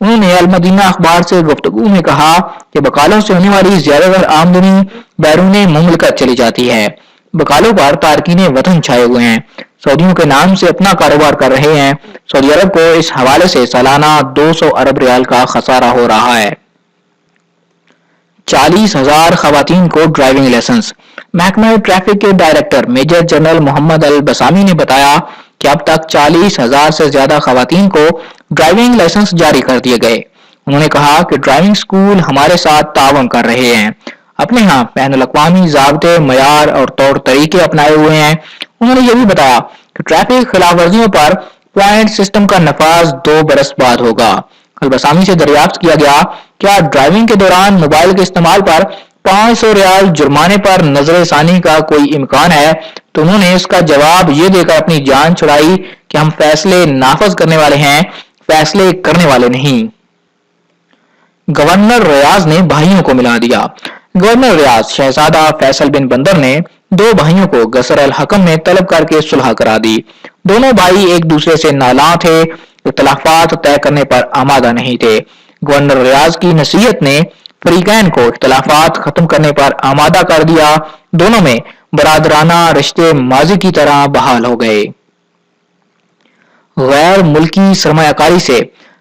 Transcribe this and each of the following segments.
انہوں نے المدینہ اخبار سے گفتگو میں کہا کہ بقالوں سے ہونے والی زیادہ تر آمدنی بیرون مملکت چلی جاتی ہے۔ بقالوں پر تارکین وطن چھائے ہوئے ہیں، سعودیوں کے نام سے اپنا کاروبار کر رہے ہیں۔ سعودی عرب کو اس حوالے سے سالانہ 200 ارب ریال کا خسارہ ہو رہا ہے۔ 40,000 خواتین کو ڈرائیونگ لائسنس۔ محکمہ ٹریفک کے ڈائریکٹر میجر جنرل محمد البسامی نے بتایا کہ اب تک 40,000 سے زیادہ خواتین کو ڈرائیونگ لائسنس جاری کر دیے گئے۔ انہوں نے کہا کہ ڈرائیونگ اسکول ہمارے ساتھ تعاون کر رہے ہیں، اپنے ہاں بین الاقوامی ضابطے، معیار اور طور طریقے اپنائے ہوئے ہیں۔ انہوں نے یہ بھی بتایا کہ ٹریفک خلاف ورزیوں پر پوائنٹ سسٹم کا نفاذ 2 برس بعد ہوگا۔ البسامی سے دریافت کیا گیا کیا ڈرائیونگ کے دوران موبائل کے استعمال پر 500 ریال جرمانے پر نظر ثانی کا کوئی امکان ہے، تو انہوں نے اس کا جواب یہ دے کر اپنی جان چھڑائی کہ ہم فیصلے نافذ کرنے والے ہیں، فیصلے کرنے والے نہیں۔ گورنر ریاض نے بھائیوں کو ملا دیا۔ گورنر ریاض شہزادہ فیصل بن بندر نے 2 بھائیوں کو گسر الحکم میں طلب کر کے صلح کرا دی۔ دونوں بھائی ایک دوسرے سے نالاں تھے، اختلافات طے کرنے پر آمادہ نہیں تھے۔ گورنر ریاض کی نصیحت نے فریقین کو اختلافات ختم کرنے پر آمادہ کر دیا۔ دونوں میں برادرانہ رشتے ماضی کی طرح بحال ہو گئے۔ غیر ملکی سرمایہ کاری سے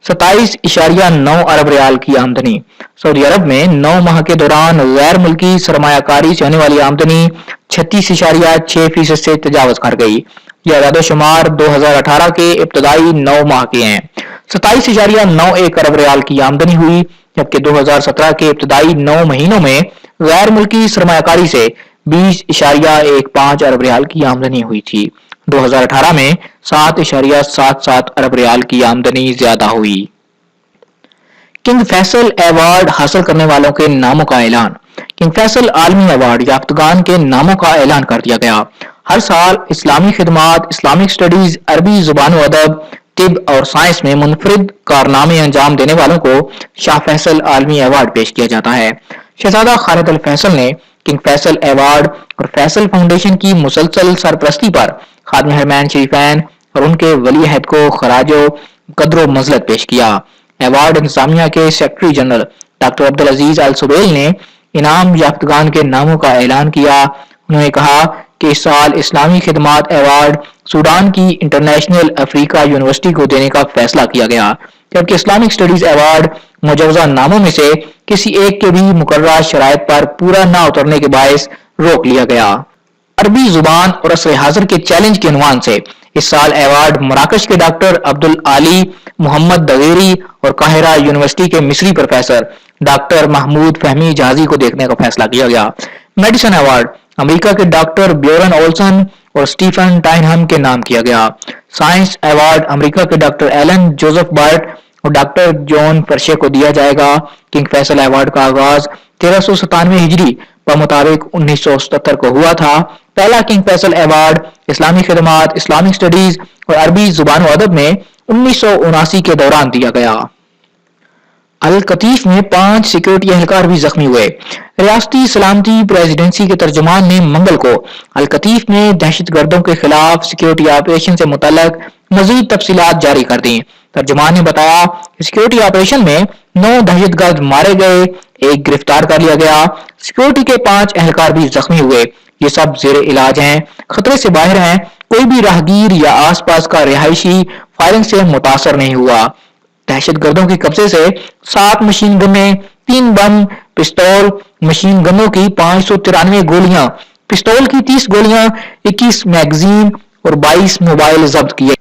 27.9 ارب ریال کی آمدنی۔ سعودی عرب میں 9 ماہ کے دوران غیر ملکی سرمایہ کاری سے ہونے والی آمدنی 36.6% سے تجاوز کر گئی۔ یہ اعداد و شمار 2018 کے ابتدائی 9 ماہ کے ہیں۔ 27.91 ارب ریال کی آمدنی ہوئی، جبکہ 2017 کے ابتدائی 9 مہینوں میں غیر ملکی سرمایہ کاری سے 20.15 ارب ریال کی آمدنی ہوئی تھی۔ 2018 میں 7.77 ارب ریال کی آمدنی زیادہ ہوئی۔ کنگ فیصل ایوارڈ حاصل کرنے والوں کے ناموں کا اعلان۔ کنگ فیصل عالمی ایوارڈ یافتگان کے ناموں کا اعلان کر دیا گیا۔ ہر سال اسلامی خدمات، اسلامک سٹڈیز، عربی زبان و ادب، طب اور سائنس میں منفرد کارنامے انجام دینے والوں کو شاہ فیصل عالمی ایوارڈ پیش کیا جاتا ہے۔ شہزادہ خالد الفیصل نے کنگ فیصل ایوارڈ اور فیصل فاؤنڈیشن کی مسلسل سرپرستی پر خادم حرمین شریفین اور ان کے ولی عہد کو خراج قدر و منزلت پیش کیا۔ ایوارڈ انتظامیہ کے سیکرٹری جنرل ڈاکٹر عبدالعزیز آل سبیل نے انعام یافتگان کے ناموں کا اعلان کیا۔ انہوں نے کہا کہ اس سال اسلامی خدمات ایوارڈ سوڈان کی انٹرنیشنل افریقہ یونیورسٹی کو دینے کا فیصلہ کیا گیا، جبکہ اسلامک سٹڈیز ایوارڈ مجوزہ ناموں میں سے کسی ایک کے بھی مقررہ شرائط پر پورا نہ اترنے کے باعث روک لیا گیا۔ عربی زبان اور عصر حاضر کے چیلنج کے عنوان سے اس سال ایوارڈ مراکش کے ڈاکٹر عبدالعالی محمد دغیری اور قاہرہ یونیورسٹی کے مصری پروفیسر ڈاکٹر محمود فہمی جہازی کو دیکھنے کا فیصلہ کیا گیا۔ میڈیسن ایوارڈ امریکہ کے ڈاکٹر بیورن اولسن اور سٹیفن ٹائنہم کے نام کیا گیا۔ سائنس ایوارڈ امریکہ کے ڈاکٹر ایلن جوزف بارٹ اور ڈاکٹر جون فرشے کو دیا جائے گا۔ کنگ فیصل ایوارڈ کا آغاز 1397 ہجری بمطابق 1977 کو ہوا تھا۔ پہلا کنگ فیصل ایوارڈ اسلامی خدمات، اسلامک سٹڈیز اور عربی زبان و ادب میں 1979 کے دوران دیا گیا۔ القطیف میں 5 سیکورٹی اہلکار بھی زخمی ہوئے۔ ریاستی سلامتی پریزیڈنسی کے ترجمان نے منگل کو القطیف میں دہشت گردوں کے خلاف سیکورٹی آپریشن سے متعلق مزید تفصیلات جاری کر دیں۔ ترجمان نے بتایا کہ سیکورٹی آپریشن میں 9 دہشت گرد مارے گئے، 1 گرفتار کر لیا گیا۔ سیکورٹی کے 5 اہلکار بھی زخمی ہوئے۔ یہ سب زیر علاج ہیں، خطرے سے باہر ہیں۔ کوئی بھی راہگیر یا آس پاس کا رہائشی فائرنگ سے متاثر نہیں ہوا۔ دہشت گردوں کے قبضے سے 7 مشین گنیں، 3 بم، پستول، مشین گنوں کی 593 گولیاں، پستول کی 30 گولیاں، 21 میگزین اور 22 موبائل ضبط کیے۔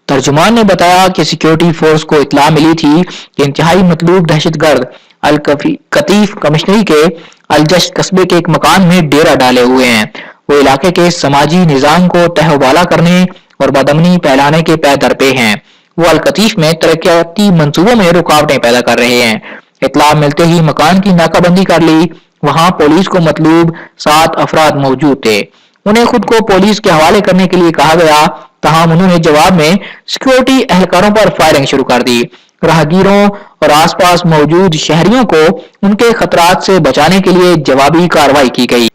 ترجمان نے بتایا کہ سیکورٹی فورس کو اطلاع ملی تھی کہ انتہائی مطلوب دہشت گرد القطیف کمشنری کے الجشت قصبے کے ایک مکان میں ڈیرا ڈالے ہوئے ہیں۔ وہ علاقے کے سماجی نظام کو تہہ و بالا کرنے اور بدامنی پھیلانے کے پے در پے ہیں۔ وہ القطیف میں ترقیاتی منصوبوں میں رکاوٹیں پیدا کر رہے ہیں۔ اطلاع ملتے ہی مکان کی ناکہ بندی کر لی۔ وہاں پولیس کو مطلوب 7 افراد موجود تھے۔ انہیں خود کو پولیس کے حوالے کرنے کے لیے کہا گیا، تاہم انہوں نے جواب میں سیکورٹی اہلکاروں پر فائرنگ شروع کر دی۔ راہگیروں اور آس پاس موجود شہریوں کو ان کے خطرات سے بچانے کے لیے جوابی کارروائی کی گئی۔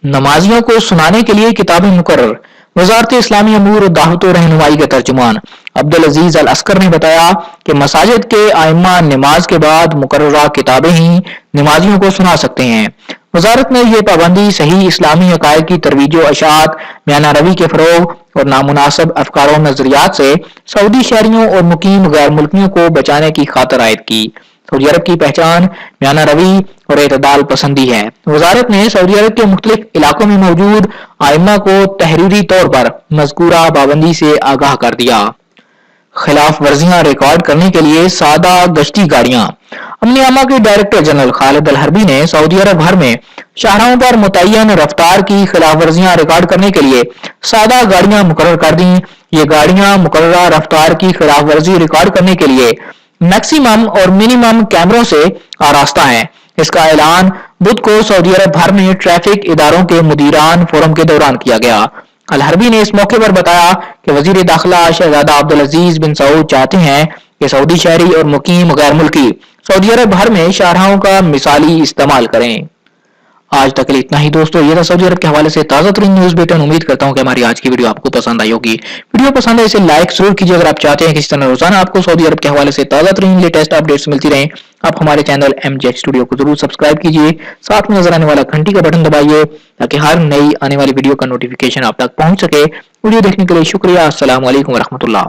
نمازیوں کو سنانے کے لیے کتابیں مقرر۔ وزارت اسلامی امور و دعوت و رہنمائی کے ترجمان عبدالعزیز العسکر نے بتایا کہ مساجد کے ائمہ نماز کے بعد مقررہ کتابیں ہی نمازیوں کو سنا سکتے ہیں۔ وزارت نے یہ پابندی صحیح اسلامی عقائد کی ترویج و اشاعت، میانہ روی کے فروغ اور نامناسب افکار و نظریات سے سعودی شہریوں اور مقیم غیر ملکیوں کو بچانے کی خاطر عائد کی۔ سعودی عرب کی پہچان میانہ روی اور اعتدال پسندی ہے۔ وزارت نے سعودی عرب کے مختلف علاقوں میں موجود ائمہ کو تحریری طور پر مذکورہ پابندی سے آگاہ کر دیا۔ خلاف ورزیاں ریکارڈ کرنے کے لیے سادہ گشتی گاڑیاں۔ امن عامہ کے ڈائریکٹر جنرل خالد الحربی نے سعودی عرب بھر میں شاہراہوں پر متعین رفتار کی خلاف ورزیاں ریکارڈ کرنے کے لیے سادہ گاڑیاں مقرر کر دیں۔ یہ گاڑیاں مقررہ رفتار کی خلاف ورزی ریکارڈ کرنے کے لیے میکسیمم اور منیمم کیمروں سے آراستہ ہیں۔ اس کا اعلان بدھ کو سعودی عرب بھر میں ٹریفک اداروں کے مدیران فورم کے دوران کیا گیا۔ الحربی نے اس موقع پر بتایا کہ وزیر داخلہ شہزادہ عبدالعزیز بن سعود چاہتے ہیں کہ سعودی شہری اور مقیم غیر ملکی سعودی عرب بھر میں شاہراہوں کا مثالی استعمال کریں۔ آج تک اتنا ہی دوستو، یہ تھا سعودی عرب کے حوالے سے تازہ ترین نیوز بلیٹن۔ امید کرتا ہوں کہ ہماری آج کی ویڈیو آپ کو پسند آئی ہوگی۔ ویڈیو پسند ہے اسے لائک ضرور کیجیے۔ اگر آپ چاہتے ہیں کہ اس طرح روزانہ آپ کو سعودی عرب کے حوالے سے تازہ ترین لیٹسٹ اپڈیٹس ملتی رہیں، آپ ہمارے چینل MJ اسٹوڈیو کو ضرور سبسکرائب کیجیے، ساتھ میں نظر آنے والا گھنٹی کا بٹن دبائیے تاکہ ہر نئی آنے والی ویڈیو کا نوٹیفیکیشن آپ تک پہنچ سکے۔ ویڈیو دیکھنے کے لیے شکریہ۔ السلام علیکم ورحمۃ اللہ۔